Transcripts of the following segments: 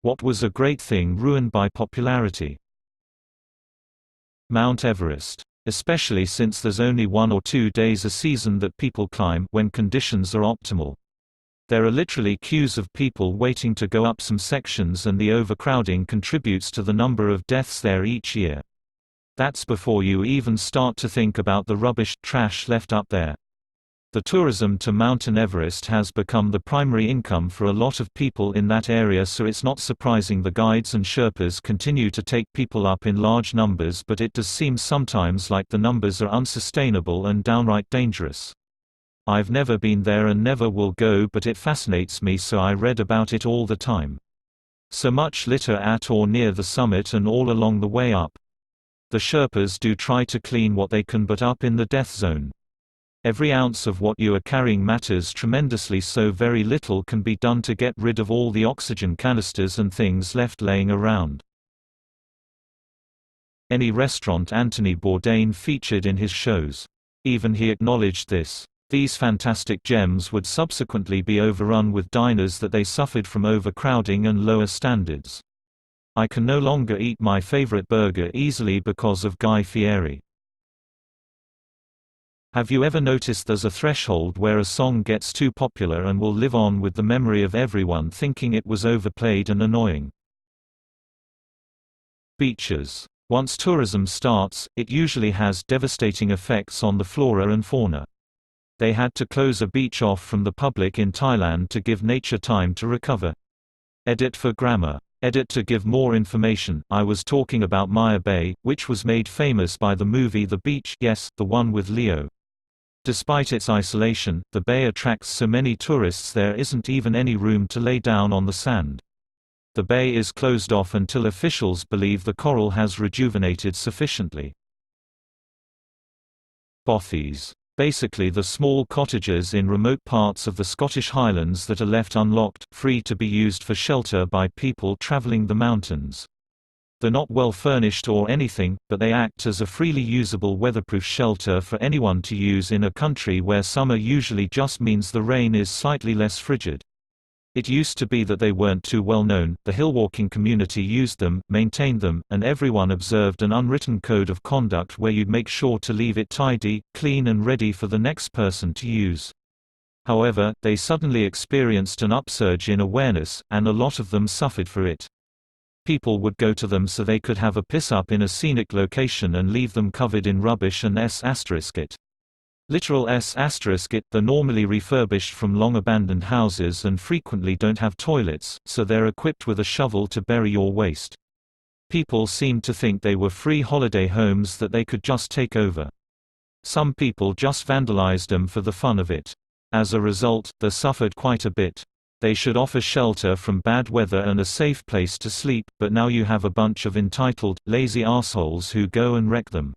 What was a great thing ruined by popularity? Mount Everest. Especially since there's only 1 or 2 days a season that people climb when conditions are optimal. There are literally queues of people waiting to go up some sections, and the overcrowding contributes to the number of deaths there each year. That's before you even start to think about the rubbish, trash left up there. The tourism to Mountain Everest has become the primary income for a lot of people in that area, so it's not surprising the guides and Sherpas continue to take people up in large numbers, but it does seem sometimes like the numbers are unsustainable and downright dangerous. I've never been there and never will go, but it fascinates me, so I read about it all the time. So much litter at or near the summit and all along the way up. The Sherpas do try to clean what they can, but up in the death zone, every ounce of what you are carrying matters tremendously, so very little can be done to get rid of all the oxygen canisters and things left laying around. Any restaurant Anthony Bourdain featured in his shows. Even he acknowledged this. These fantastic gems would subsequently be overrun with diners that they suffered from overcrowding and lower standards. I can no longer eat my favorite burger easily because of Guy Fieri. Have you ever noticed there's a threshold where a song gets too popular and will live on with the memory of everyone thinking it was overplayed and annoying? Beaches. Once tourism starts, it usually has devastating effects on the flora and fauna. They had to close a beach off from the public in Thailand to give nature time to recover. Edit for grammar. Edit to give more information. I was talking about Maya Bay, which was made famous by the movie The Beach, yes, the one with Leo. Despite its isolation, the bay attracts so many tourists there isn't even any room to lay down on the sand. The bay is closed off until officials believe the coral has rejuvenated sufficiently. Bothies. Basically the small cottages in remote parts of the Scottish Highlands that are left unlocked, free to be used for shelter by people travelling the mountains. They're not well furnished or anything, but they act as a freely usable weatherproof shelter for anyone to use in a country where summer usually just means the rain is slightly less frigid. It used to be that they weren't too well known, the hillwalking community used them, maintained them, and everyone observed an unwritten code of conduct where you'd make sure to leave it tidy, clean and ready for the next person to use. However, they suddenly experienced an upsurge in awareness, and a lot of them suffered for it. People would go to them so they could have a piss-up in a scenic location and leave them covered in rubbish and *it. Literal *it. They're normally refurbished from long-abandoned houses and frequently don't have toilets, so they're equipped with a shovel to bury your waste. People seemed to think they were free holiday homes that they could just take over. Some people just vandalized them for the fun of it. As a result, they suffered quite a bit. They should offer shelter from bad weather and a safe place to sleep, but now you have a bunch of entitled, lazy assholes who go and wreck them.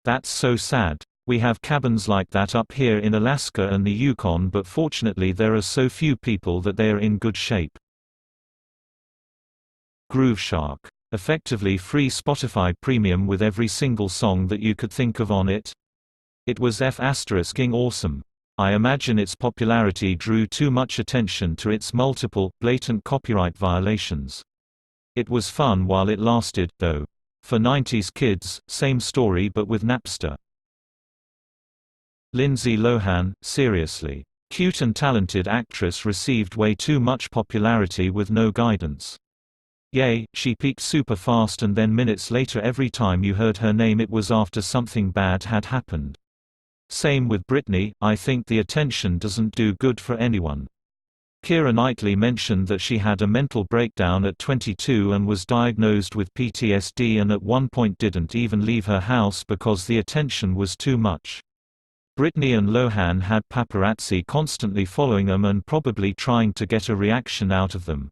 That's so sad. We have cabins like that up here in Alaska and the Yukon, but fortunately there are so few people that they are in good shape. Grooveshark. Effectively free Spotify Premium with every single song that you could think of on it. It was *ing awesome. I imagine its popularity drew too much attention to its multiple, blatant copyright violations. It was fun while it lasted, though. For 90s kids, same story but with Napster. Lindsay Lohan, seriously. Cute and talented actress received way too much popularity with no guidance. Yay, she peaked super fast and then minutes later every time you heard her name it was after something bad had happened. Same with Britney, I think the attention doesn't do good for anyone. Keira Knightley mentioned that she had a mental breakdown at 22 and was diagnosed with PTSD and at one point didn't even leave her house because the attention was too much. Britney and Lohan had paparazzi constantly following them and probably trying to get a reaction out of them.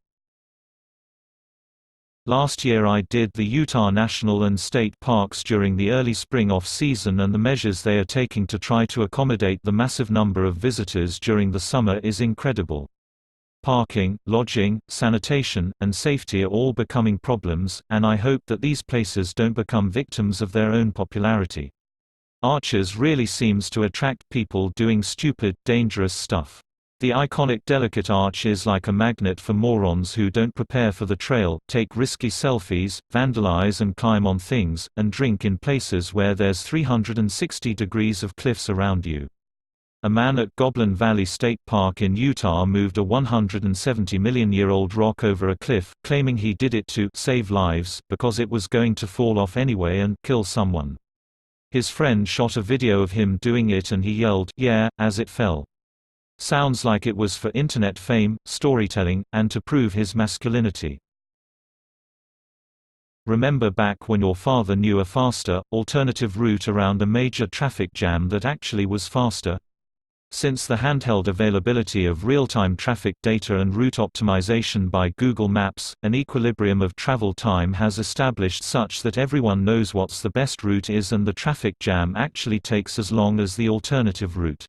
Last year I did the Utah National and State Parks during the early spring off-season, and the measures they are taking to try to accommodate the massive number of visitors during the summer is incredible. Parking, lodging, sanitation, and safety are all becoming problems, and I hope that these places don't become victims of their own popularity. Arches really seems to attract people doing stupid, dangerous stuff. The iconic delicate arch is like a magnet for morons who don't prepare for the trail, take risky selfies, vandalize and climb on things, and drink in places where there's 360 degrees of cliffs around you. A man at Goblin Valley State Park in Utah moved a 170-million-year-old rock over a cliff, claiming he did it to save lives, because it was going to fall off anyway and kill someone. His friend shot a video of him doing it and he yelled, "Yeah," as it fell. Sounds like it was for internet fame, storytelling, and to prove his masculinity. Remember back when your father knew a faster, alternative route around a major traffic jam that actually was faster? Since the handheld availability of real-time traffic data and route optimization by Google Maps, an equilibrium of travel time has established such that everyone knows what's the best route is and the traffic jam actually takes as long as the alternative route.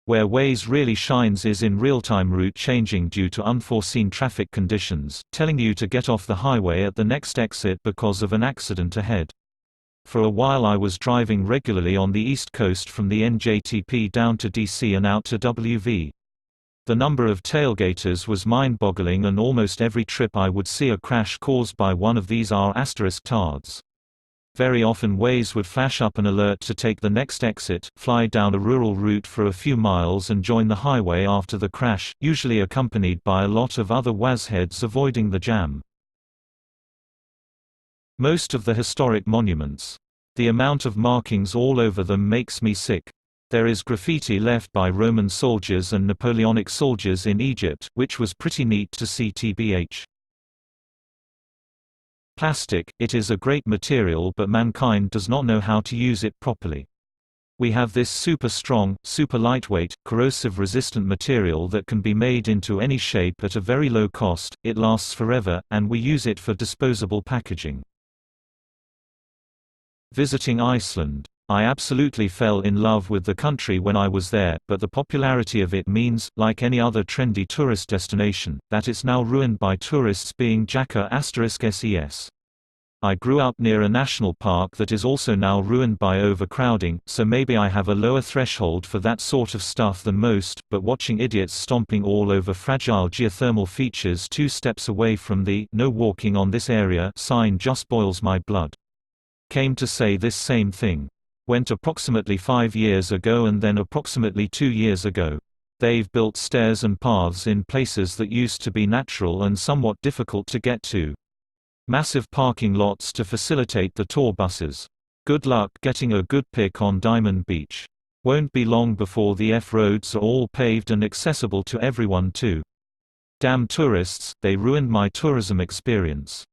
Where Waze really shines is in real-time route changing due to unforeseen traffic conditions, telling you to get off the highway at the next exit because of an accident ahead. For a while I was driving regularly on the East Coast from the NJTP down to DC and out to WV. The number of tailgaters was mind-boggling, and almost every trip I would see a crash caused by one of these R**tards. Very often Waze would flash up an alert to take the next exit, fly down a rural route for a few miles and join the highway after the crash, usually accompanied by a lot of other wazheads avoiding the jam. Most of the historic monuments. The amount of markings all over them makes me sick. There is graffiti left by Roman soldiers and Napoleonic soldiers in Egypt, which was pretty neat to see tbh. Plastic, it is a great material but mankind does not know how to use it properly. We have this super strong, super lightweight, corrosive resistant material that can be made into any shape at a very low cost, it lasts forever, and we use it for disposable packaging. Visiting Iceland. I absolutely fell in love with the country when I was there, but the popularity of it means, like any other trendy tourist destination, that it's now ruined by tourists being Jacker**ses. I grew up near a national park that is also now ruined by overcrowding, so maybe I have a lower threshold for that sort of stuff than most, but watching idiots stomping all over fragile geothermal features 2 steps away from the "No walking on this area" sign just boils my blood. Came to say this same thing. Went approximately 5 years ago and then approximately 2 years ago. They've built stairs and paths in places that used to be natural and somewhat difficult to get to. Massive parking lots to facilitate the tour buses. Good luck getting a good pick on Diamond Beach. Won't be long before the F-roads are all paved and accessible to everyone too. Damn tourists, they ruined my tourism experience.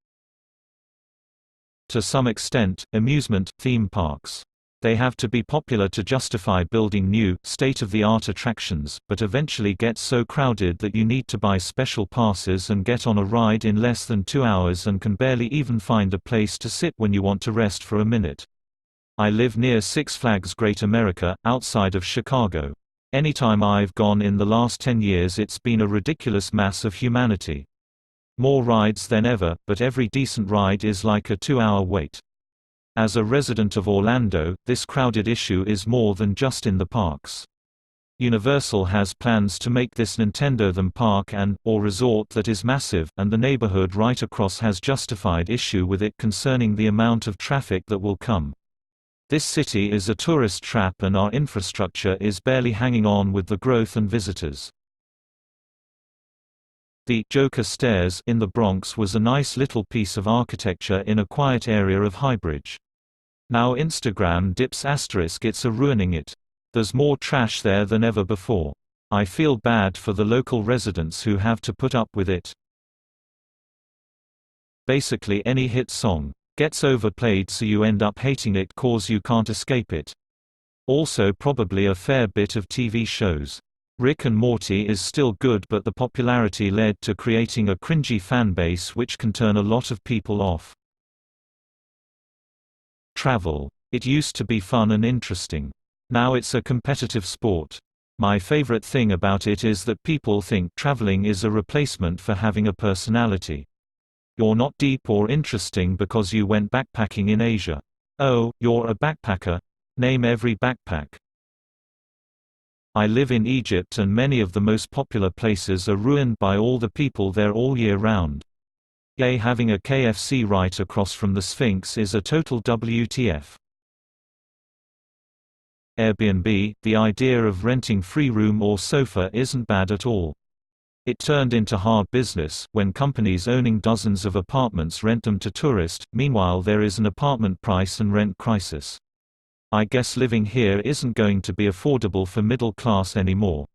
To some extent, amusement, theme parks. They have to be popular to justify building new, state-of-the-art attractions, but eventually get so crowded that you need to buy special passes and get on a ride in less than 2 hours and can barely even find a place to sit when you want to rest for a minute. I live near Six Flags Great America, outside of Chicago. Anytime I've gone in the last 10 years it's been a ridiculous mass of humanity. More rides than ever, but every decent ride is like a 2-hour wait. As a resident of Orlando, this crowded issue is more than just in the parks. Universal has plans to make this Nintendo theme park or resort that is massive, and the neighborhood right across has justified issue with it concerning the amount of traffic that will come. This city is a tourist trap and our infrastructure is barely hanging on with the growth and visitors. The Joker Stairs in the Bronx was a nice little piece of architecture in a quiet area of Highbridge. Now Instagram dips *it's are ruining it. There's more trash there than ever before. I feel bad for the local residents who have to put up with it. Basically any hit song gets overplayed so you end up hating it cause you can't escape it. Also probably a fair bit of TV shows. Rick and Morty is still good but the popularity led to creating a cringy fanbase which can turn a lot of people off. Travel. It used to be fun and interesting. Now it's a competitive sport. My favorite thing about it is that people think traveling is a replacement for having a personality. You're not deep or interesting because you went backpacking in Asia. Oh, you're a backpacker? Name every backpack. I live in Egypt and many of the most popular places are ruined by all the people there all year round. Yay, having a KFC right across from the Sphinx is a total WTF. Airbnb, the idea of renting free room or sofa isn't bad at all. It turned into hard business, when companies owning dozens of apartments rent them to tourists. Meanwhile there is an apartment price and rent crisis. I guess living here isn't going to be affordable for middle class anymore.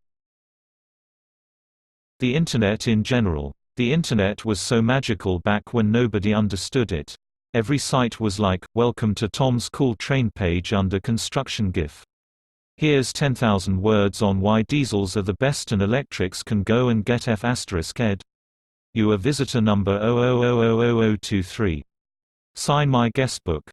The Internet in general. The Internet was so magical back when nobody understood it. Every site was like, "Welcome to Tom's Cool Train page under construction GIF." Here's 10,000 words on why diesels are the best and electrics can go and get F***ed. You are visitor number 0000023. Sign my guestbook.